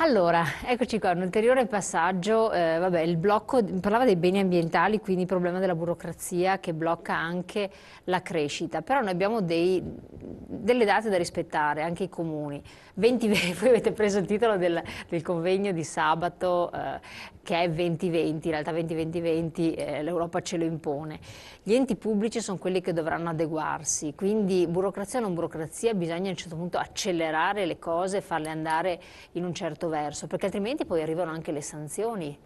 Allora, eccoci qua, un ulteriore passaggio, vabbè, il blocco, parlava dei beni ambientali, quindi il problema della burocrazia che blocca anche la crescita, però noi abbiamo delle date da rispettare, anche i comuni. 20, voi avete preso il titolo del convegno di sabato che è 2020, in realtà 2020 l'Europa ce lo impone. Gli enti pubblici sono quelli che dovranno adeguarsi, quindi burocrazia o non burocrazia, bisogna a un certo punto accelerare le cose e farle andare in un certo verso, perché altrimenti poi arrivano anche le sanzioni.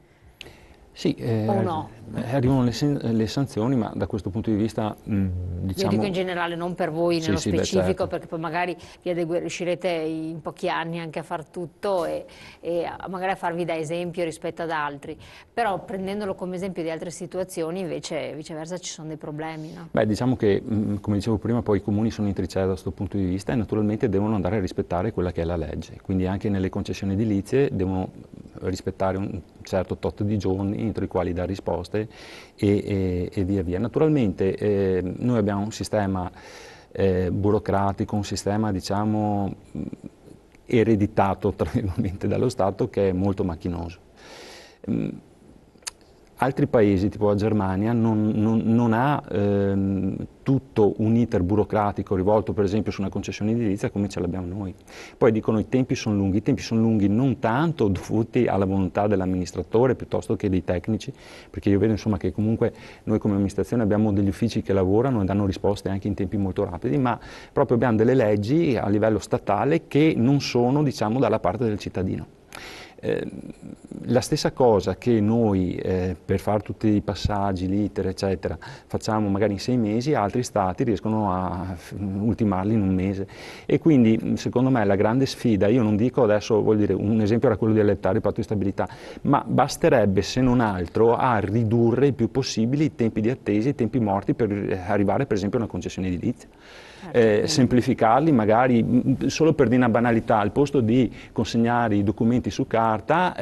Sì, O no? arrivano le sanzioni, ma da questo punto di vista, Io dico in diciamo, generale, non per voi sì, nello sì, beh, specifico, certo. perché poi magari riuscirete in pochi anni anche a far tutto magari a farvi da esempio rispetto ad altri, però prendendolo come esempio di altre situazioni invece viceversa ci sono dei problemi, no? Beh, diciamo che, come dicevo prima, poi i comuni sono in trincea da questo punto di vista e naturalmente devono andare a rispettare quella che è la legge, quindi anche nelle concessioni edilizie devono rispettare un certo tot di giorni entro i quali dare risposte e via via. Naturalmente noi abbiamo un sistema burocratico, un sistema diciamo ereditato tra virgolette dallo Stato che è molto macchinoso. Altri paesi, tipo la Germania, non ha tutto un iter burocratico rivolto per esempio su una concessione edilizia come ce l'abbiamo noi. Poi dicono i tempi sono lunghi non tanto dovuti alla volontà dell'amministratore piuttosto che dei tecnici, perché io vedo insomma che comunque noi come amministrazione abbiamo degli uffici che lavorano e danno risposte anche in tempi molto rapidi, ma proprio abbiamo delle leggi a livello statale che non sono diciamo dalla parte del cittadino. La stessa cosa che noi per fare tutti i passaggi, l'iter eccetera, facciamo magari in 6 mesi, altri stati riescono a ultimarli in un mese e quindi secondo me la grande sfida, io non dico adesso, voglio dire, un esempio era quello di allettare il patto di stabilità, ma basterebbe se non altro a ridurre il più possibile i tempi di attesa, i tempi morti per arrivare per esempio a una concessione edilizia. Semplificarli magari solo per dire una banalità, al posto di consegnare i documenti su carta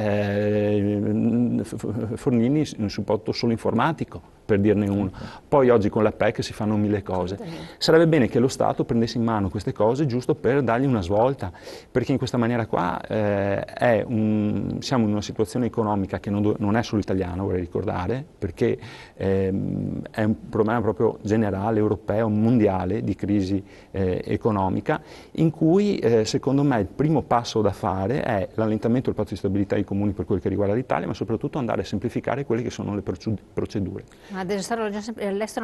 fornirgli un supporto solo informatico, per dirne uno. Poi oggi con la PEC si fanno 1000 cose. Sarebbe bene che lo Stato prendesse in mano queste cose giusto per dargli una svolta, perché in questa maniera qua siamo in una situazione economica che non è solo italiana, vorrei ricordare, perché è un problema proprio generale, europeo, mondiale, di crisi economica, in cui secondo me il primo passo da fare è l'allentamento del patto di stabilità ai comuni per quel che riguarda l'Italia, ma soprattutto andare a semplificare quelle che sono le procedure. Ma all'estero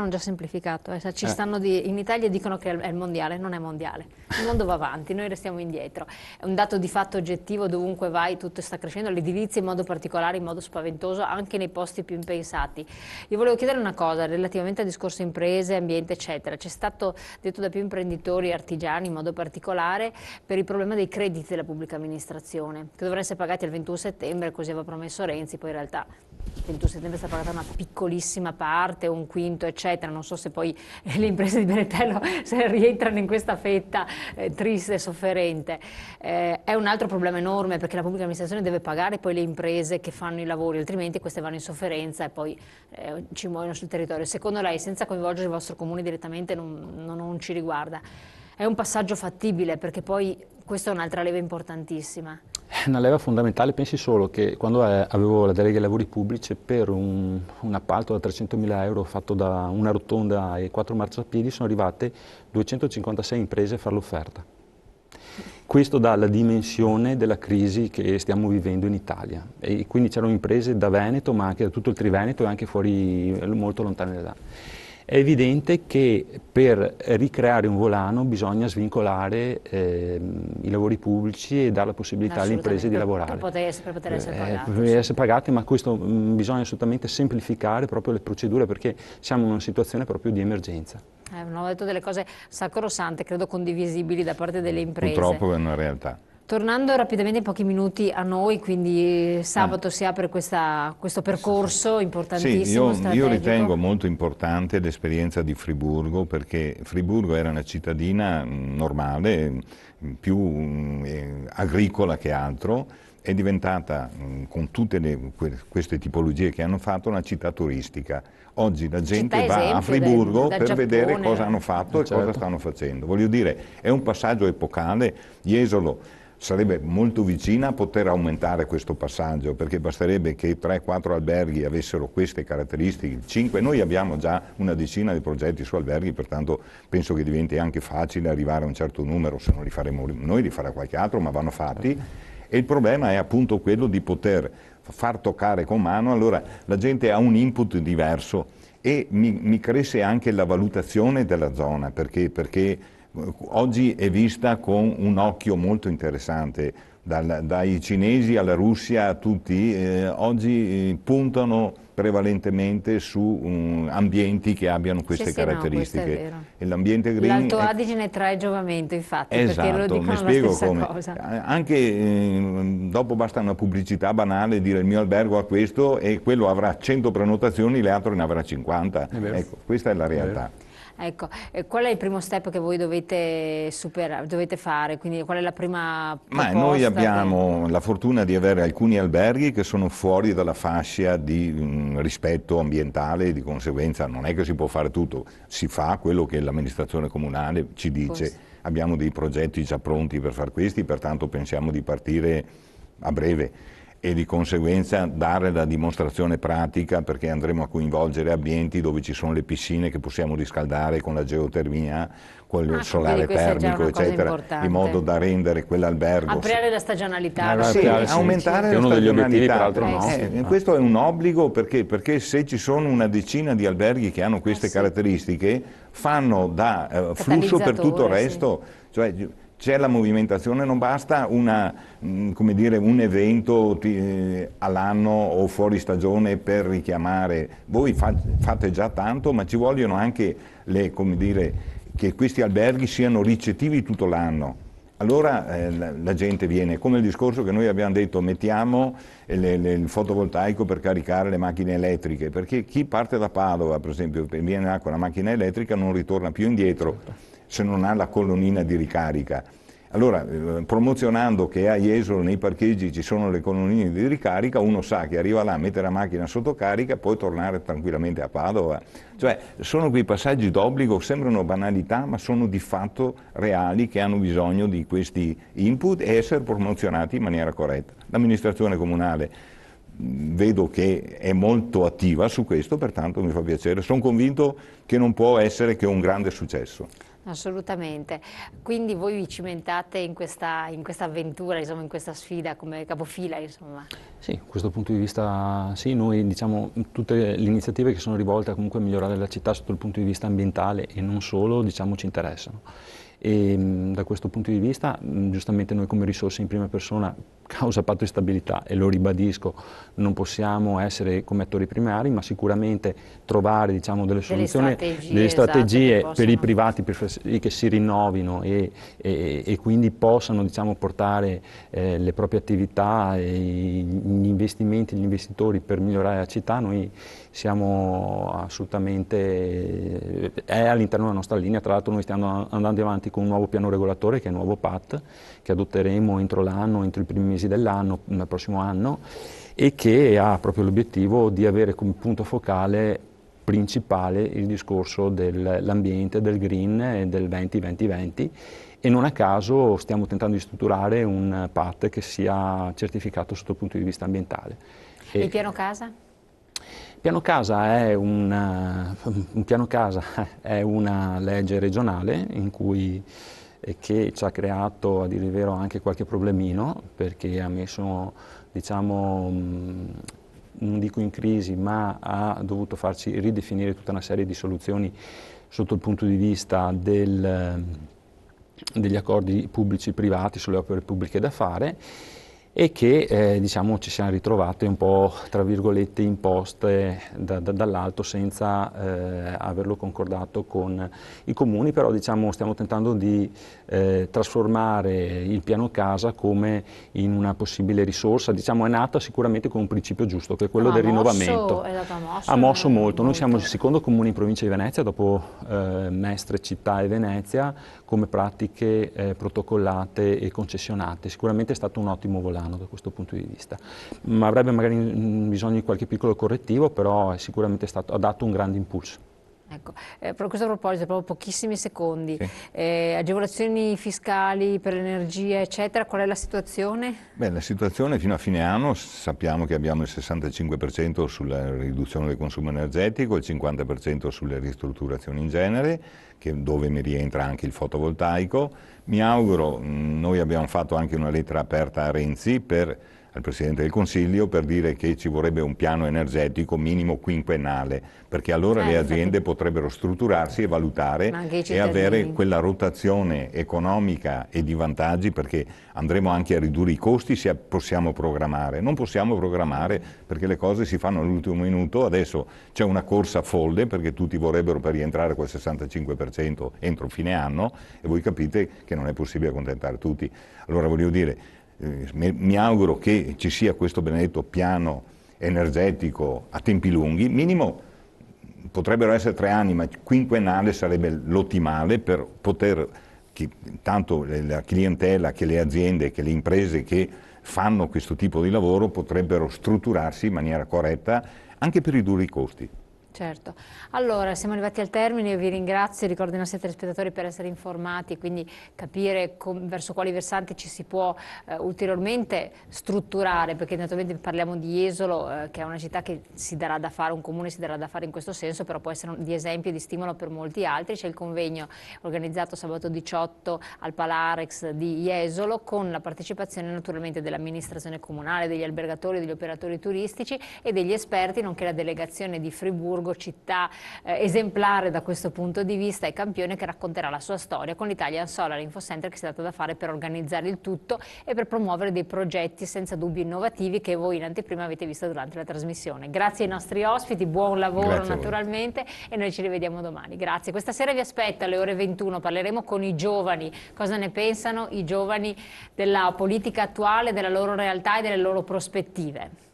hanno già semplificato, in Italia dicono che è il mondiale, non è mondiale, il mondo va avanti, noi restiamo indietro, è un dato di fatto oggettivo, dovunque vai tutto sta crescendo, l'edilizia in modo particolare, in modo spaventoso, anche nei posti più impensati. Io volevo chiedere una cosa relativamente al discorso imprese, ambiente eccetera, c'è stato detto da più imprenditori e artigiani in modo particolare per il problema dei crediti della pubblica amministrazione, che dovrebbero essere pagati il 21 settembre, così aveva promesso Renzi, poi in realtà il 21 settembre è stata pagata una piccolissima parte, un quinto eccetera, non so se poi le imprese di Benetello se rientrano in questa fetta triste e sofferente. È un altro problema enorme perché la pubblica amministrazione deve pagare poi le imprese che fanno i lavori, altrimenti queste vanno in sofferenza e poi ci muoiono sul territorio. Secondo lei, senza coinvolgere il vostro comune direttamente, non ci riguarda? È un passaggio fattibile perché poi questa è un'altra leva importantissima. È una leva fondamentale, pensi solo che quando avevo la delega ai lavori pubblici per un appalto da 300.000 euro fatto da una rotonda e 4 marciapiedi sono arrivate 256 imprese a fare l'offerta. Questo dà la dimensione della crisi che stiamo vivendo in Italia e quindi c'erano imprese da Veneto ma anche da tutto il Triveneto e anche fuori molto lontane da là. È evidente che per ricreare un volano bisogna svincolare i lavori pubblici e dare la possibilità alle imprese di lavorare. Per poter essere pagate. Per essere pagate, ma questo bisogna assolutamente semplificare proprio le procedure perché siamo in una situazione proprio di emergenza. Non ho detto delle cose sacrosante, credo condivisibili da parte delle imprese. Purtroppo è una realtà. Tornando rapidamente in pochi minuti a noi, quindi sabato si apre questo percorso importantissimo, sì, io ritengo molto importante l'esperienza di Friburgo perché Friburgo era una cittadina normale, più agricola che altro, è diventata con tutte queste tipologie che hanno fatto una città turistica. Oggi la gente va a Friburgo per vedere cosa hanno fatto e cosa stanno facendo. Voglio dire, è un passaggio epocale. Jesolo sarebbe molto vicina a poter aumentare questo passaggio, perché basterebbe che 3-4 alberghi avessero queste caratteristiche, 5, noi abbiamo già una decina di progetti su alberghi, pertanto penso che diventi anche facile arrivare a un certo numero, se non li faremo noi, li farà qualche altro, ma vanno fatti. E il problema è appunto quello di poter far toccare con mano, allora la gente ha un input diverso e mi cresce anche la valutazione della zona, perché oggi è vista con un occhio molto interessante, dai cinesi alla Russia, tutti, oggi puntano prevalentemente su ambienti che abbiano queste caratteristiche. No, e l'ambiente green L'Alto Adige ne trae giovamento, infatti, esatto, perché lo dicono mi spiego la stessa come. cosa. Anche dopo basta una pubblicità banale, dire il mio albergo ha questo e quello avrà 100 prenotazioni, le altre ne avrà 50. Ecco, questa è la realtà. Ecco, qual è il primo step che voi dovete superare, dovete fare? Quindi qual è la prima proposta? Ma noi abbiamo la fortuna di avere alcuni alberghi che sono fuori dalla fascia di rispetto ambientale, di conseguenza non è che si può fare tutto, si fa quello che l'amministrazione comunale ci dice. Abbiamo dei progetti già pronti per far questi, pertanto pensiamo di partire a breve e di conseguenza dare la dimostrazione pratica, perché andremo a coinvolgere ambienti dove ci sono le piscine che possiamo riscaldare con la geotermia, con il solare termico, eccetera, in modo da rendere quell'albergo... Ampliare la stagionalità. Sì, aumentare la stagionalità. Peraltro no. Questo è un obbligo perché se ci sono una decina di alberghi che hanno queste caratteristiche, fanno da flusso per tutto il resto. Cioè, c'è la movimentazione, non basta come dire, un evento all'anno o fuori stagione per richiamare. Voi fate già tanto, ma ci vogliono anche come dire, che questi alberghi siano ricettivi tutto l'anno. Allora la gente viene, come il discorso che noi abbiamo detto, mettiamo il fotovoltaico per caricare le macchine elettriche, perché chi parte da Padova, per esempio, e viene là con la macchina elettrica non ritorna più indietro se non ha la colonnina di ricarica. Allora, promozionando che a Jesolo nei parcheggi ci sono le colonnine di ricarica, uno sa che arriva là, mette la macchina sotto carica e può tornare tranquillamente a Padova. Cioè, sono quei passaggi d'obbligo, sembrano banalità, ma sono di fatto reali, che hanno bisogno di questi input e essere promozionati in maniera corretta. L'amministrazione comunale vedo che è molto attiva su questo, pertanto mi fa piacere. Sono convinto che non può essere che un grande successo. Assolutamente, quindi voi vi cimentate in questa avventura, insomma, in questa sfida come capofila, insomma. Sì, da questo punto di vista sì, noi diciamo tutte le iniziative che sono rivolte a comunque migliorare la città sotto il punto di vista ambientale e non solo, diciamo, ci interessano. E da questo punto di vista, giustamente noi come risorse in prima persona, causa patto di stabilità, e lo ribadisco, non possiamo essere come attori primari, ma sicuramente trovare, diciamo, delle soluzioni, delle strategie esatto, per i privati che si rinnovino e quindi possano, diciamo, portare le proprie attività e gli investimenti, gli investitori per migliorare la città. Noi siamo assolutamente, è all'interno della nostra linea. Tra l'altro noi stiamo andando avanti con un nuovo piano regolatore, che è il nuovo PAT, che adotteremo entro l'anno, entro i primi mesi dell'anno, nel prossimo anno, e che ha proprio l'obiettivo di avere come punto focale principale il discorso dell'ambiente, del green e del 20-20-20, e non a caso stiamo tentando di strutturare un PAT che sia certificato sotto il punto di vista ambientale. E il piano casa? Il piano casa è un piano casa è una legge regionale che ci ha creato, a dire il vero, anche qualche problemino, perché ha messo, diciamo, non dico in crisi, ma ha dovuto farci ridefinire tutta una serie di soluzioni sotto il punto di vista degli accordi pubblici-privati sulle opere pubbliche da fare, e che diciamo ci siamo ritrovate un po', tra virgolette, imposte dall'alto senza averlo concordato con i comuni, però diciamo stiamo tentando di trasformare il piano casa come in una possibile risorsa. Diciamo è nata sicuramente con un principio giusto, che è quello del rinnovamento. Ha mosso molto. Noi siamo il secondo comune in provincia di Venezia, dopo Mestre, Città e Venezia, come pratiche protocollate e concessionate. Sicuramente è stato un ottimo volano da questo punto di vista, ma avrebbe magari bisogno di qualche piccolo correttivo, però è sicuramente ha dato un grande impulso. Ecco, a questo proposito, proprio pochissimi secondi, Sì. Agevolazioni fiscali per l'energia, eccetera, qual è la situazione? Beh, la situazione fino a fine anno sappiamo che abbiamo il 65% sulla riduzione del consumo energetico, il 50% sulle ristrutturazioni in genere, dove mi rientra anche il fotovoltaico. Mi auguro, noi abbiamo fatto anche una lettera aperta a Renzi al Presidente del Consiglio per dire che ci vorrebbe un piano energetico minimo quinquennale, perché allora le aziende potrebbero strutturarsi e valutare e avere quella rotazione economica e di vantaggi, perché andremo anche a ridurre i costi se possiamo programmare. Non possiamo programmare perché le cose si fanno all'ultimo minuto, adesso c'è una corsa folle perché tutti vorrebbero per rientrare quel 65% entro fine anno e voi capite che non è possibile accontentare tutti. Allora voglio dire, mi auguro che ci sia questo benedetto piano energetico a tempi lunghi, minimo potrebbero essere 3 anni, ma quinquennale sarebbe l'ottimale per poter, tanto la clientela che le aziende, che le imprese che fanno questo tipo di lavoro potrebbero strutturarsi in maniera corretta anche per ridurre i costi. Certo. Allora, siamo arrivati al termine, io vi ringrazio, ricordo ai nostri telespettatori per essere informati e quindi capire verso quali versanti ci si può ulteriormente strutturare, perché naturalmente parliamo di Jesolo, che è una città che si darà da fare, un comune si darà da fare in questo senso, però può essere di esempio e di stimolo per molti altri. C'è il convegno organizzato sabato 18 al Palarex di Jesolo, con la partecipazione naturalmente dell'amministrazione comunale, degli albergatori, degli operatori turistici e degli esperti, nonché la delegazione di Friburgo, città esemplare da questo punto di vista e campione, che racconterà la sua storia con l'Italian Solar Info Center, che si è dato da fare per organizzare il tutto e per promuovere dei progetti senza dubbio innovativi che voi in anteprima avete visto durante la trasmissione. Grazie ai nostri ospiti, buon lavoro naturalmente e noi ci rivediamo domani. Grazie. Questa sera vi aspetta alle ore 21, parleremo con i giovani, cosa ne pensano i giovani della politica attuale, della loro realtà e delle loro prospettive.